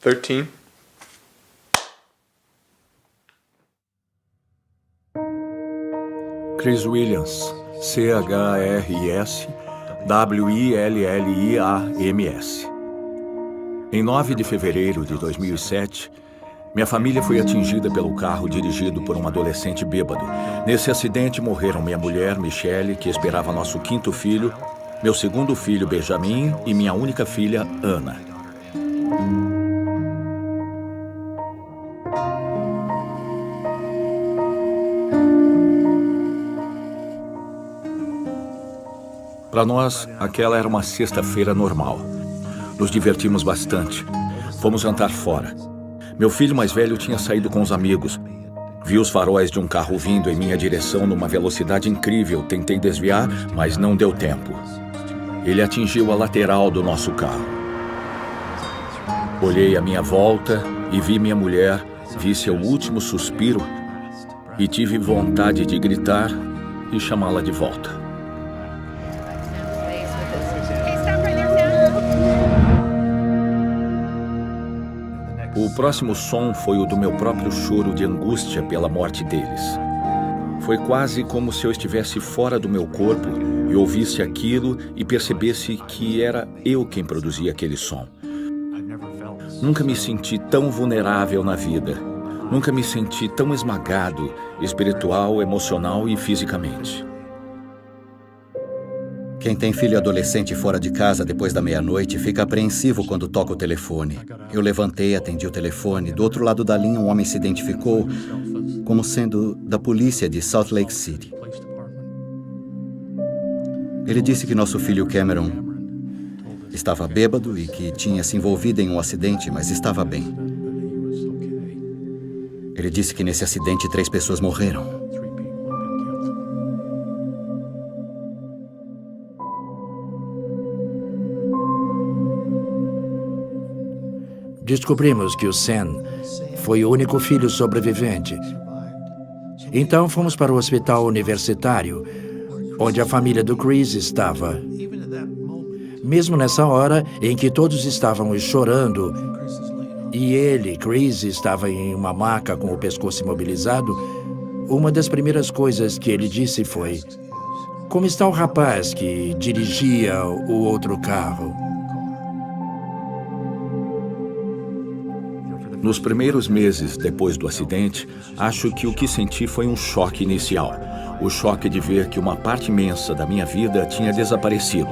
13. Chris Williams, C-H-R-I-S-W-I-L-L-I-A-M-S. Em 9 de fevereiro de 2007, minha família foi atingida pelo carro dirigido por um adolescente bêbado. Nesse acidente morreram minha mulher, Michelle, que esperava nosso 5º filho, meu 2º filho, Benjamin, e minha única filha, Ana. Para nós, aquela era uma sexta-feira normal. Nos divertimos bastante. Fomos jantar fora. Meu filho mais velho tinha saído com os amigos. Vi os faróis de um carro vindo em minha direção numa velocidade incrível. Tentei desviar, mas não deu tempo. Ele atingiu a lateral do nosso carro. Olhei à minha volta e vi minha mulher, vi seu último suspiro e tive vontade de gritar e chamá-la de volta. O próximo som foi o do meu próprio choro de angústia pela morte deles. Foi quase como se eu estivesse fora do meu corpo e ouvisse aquilo e percebesse que era eu quem produzia aquele som. Nunca me senti tão vulnerável na vida. Nunca me senti tão esmagado, espiritual, emocional e fisicamente. Quem tem filho adolescente fora de casa depois da meia-noite fica apreensivo quando toca o telefone. Eu levantei, atendi o telefone. Do outro lado da linha, um homem se identificou como sendo da polícia de Salt Lake City. Ele disse que nosso filho Cameron estava bêbado e que tinha se envolvido em um acidente, mas estava bem. Ele disse que nesse acidente 3 pessoas morreram. Descobrimos que o Sam foi o único filho sobrevivente. Então fomos para o hospital universitário, onde a família do Chris estava. Mesmo nessa hora em que todos estavam chorando e ele, Chris, estava em uma maca com o pescoço imobilizado, uma das primeiras coisas que ele disse foi: "Como está o rapaz que dirigia o outro carro?" Nos primeiros meses depois do acidente, acho que o que senti foi um choque inicial. O choque de ver que uma parte imensa da minha vida tinha desaparecido.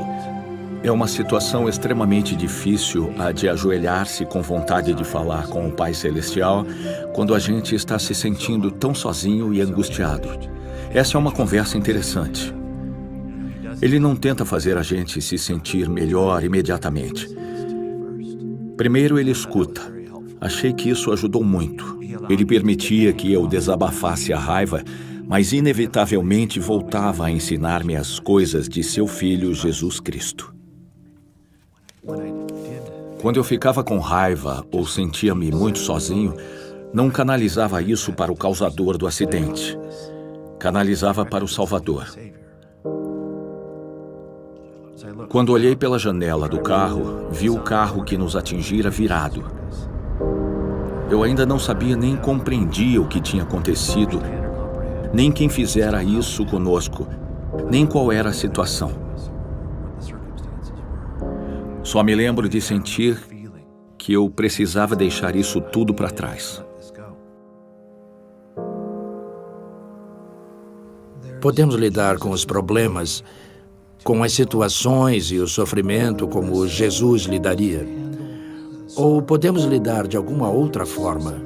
É uma situação extremamente difícil a de ajoelhar-se com vontade de falar com o Pai Celestial quando a gente está se sentindo tão sozinho e angustiado. Essa é uma conversa interessante. Ele não tenta fazer a gente se sentir melhor imediatamente. Primeiro ele escuta. Achei que isso ajudou muito. Ele permitia que eu desabafasse a raiva, mas inevitavelmente voltava a ensinar-me as coisas de seu Filho Jesus Cristo. Quando eu ficava com raiva ou sentia-me muito sozinho, não canalizava isso para o causador do acidente. Canalizava para o Salvador. Quando olhei pela janela do carro, vi o carro que nos atingira virado. Eu ainda não sabia nem compreendia o que tinha acontecido, nem quem fizera isso conosco, nem qual era a situação. Só me lembro de sentir que eu precisava deixar isso tudo para trás. Podemos lidar com os problemas, com as situações e o sofrimento como Jesus lidaria. Ou podemos lidar de alguma outra forma.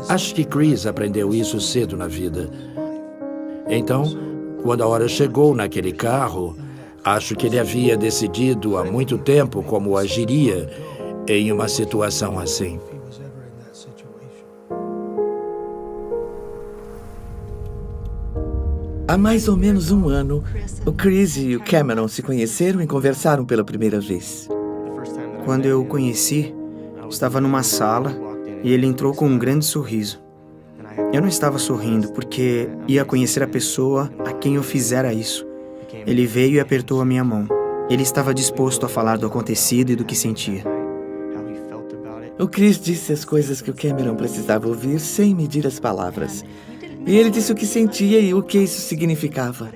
Acho que Chris aprendeu isso cedo na vida. Então, quando a hora chegou naquele carro, acho que ele havia decidido há muito tempo como agiria em uma situação assim. Há mais ou menos um ano, o Chris e o Cameron se conheceram e conversaram pela primeira vez. Quando eu o conheci, estava numa sala e ele entrou com um grande sorriso. Eu não estava sorrindo porque ia conhecer a pessoa a quem eu fizera isso. Ele veio e apertou a minha mão. Ele estava disposto a falar do acontecido e do que sentia. O Chris disse as coisas que o Cameron precisava ouvir sem medir as palavras. E ele disse o que sentia e o que isso significava.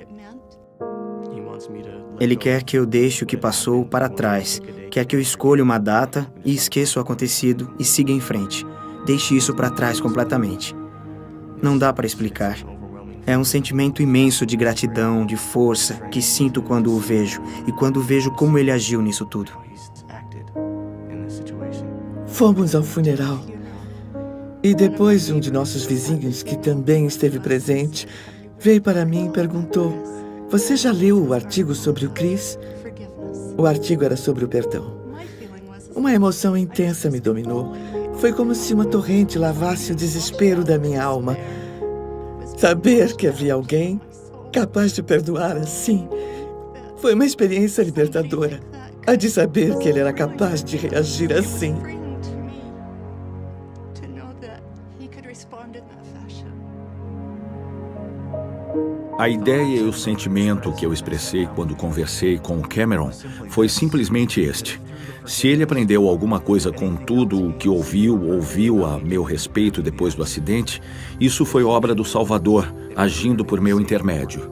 Ele quer que eu deixe o que passou para trás. Quer que eu escolha uma data e esqueça o acontecido e siga em frente. Deixe isso para trás completamente. Não dá para explicar. É um sentimento imenso de gratidão, de força, que sinto quando o vejo e quando vejo como ele agiu nisso tudo. Fomos ao funeral. E depois um de nossos vizinhos, que também esteve presente, veio para mim e perguntou: "Você já leu o artigo sobre o Chris?" O artigo era sobre o perdão. Uma emoção intensa me dominou. Foi como se uma torrente lavasse o desespero da minha alma. Saber que havia alguém capaz de perdoar assim foi uma experiência libertadora. A de saber que ele era capaz de reagir assim. A ideia e o sentimento que eu expressei quando conversei com o Cameron foi simplesmente este. Se ele aprendeu alguma coisa com tudo o que ouviu a meu respeito depois do acidente, isso foi obra do Salvador, agindo por meu intermédio.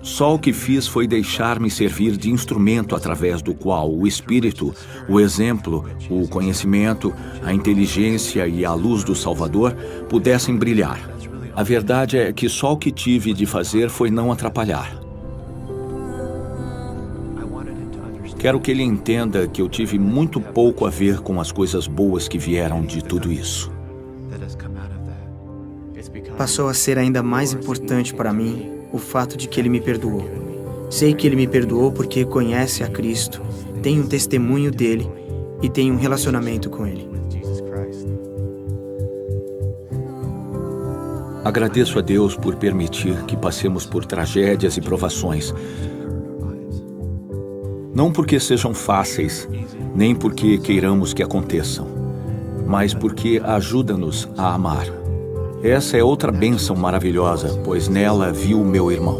Só o que fiz foi deixar-me servir de instrumento através do qual o Espírito, o exemplo, o conhecimento, a inteligência e a luz do Salvador pudessem brilhar. A verdade é que só o que tive de fazer foi não atrapalhar. Quero que ele entenda que eu tive muito pouco a ver com as coisas boas que vieram de tudo isso. Passou a ser ainda mais importante para mim o fato de que ele me perdoou. Sei que ele me perdoou porque conhece a Cristo, tem um testemunho dele e tem um relacionamento com ele. Agradeço a Deus por permitir que passemos por tragédias e provações. Não porque sejam fáceis, nem porque queiramos que aconteçam, mas porque ajuda-nos a amar. Essa é outra bênção maravilhosa, pois nela vi o meu irmão.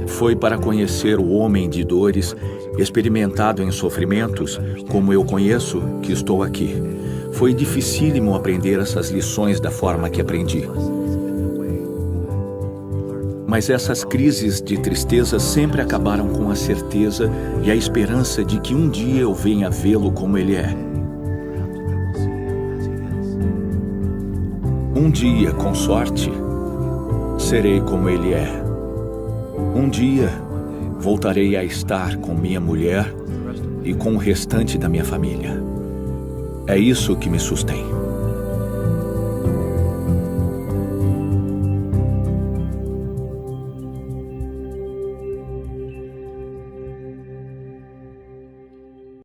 Foi para conhecer o homem de dores, experimentado em sofrimentos, como eu conheço, que estou aqui. Foi dificílimo aprender essas lições da forma que aprendi. Mas essas crises de tristeza sempre acabaram com a certeza e a esperança de que um dia eu venha vê-lo como ele é. Um dia, com sorte, serei como ele é. Um dia, voltarei a estar com minha mulher e com o restante da minha família. É isso que me sustém.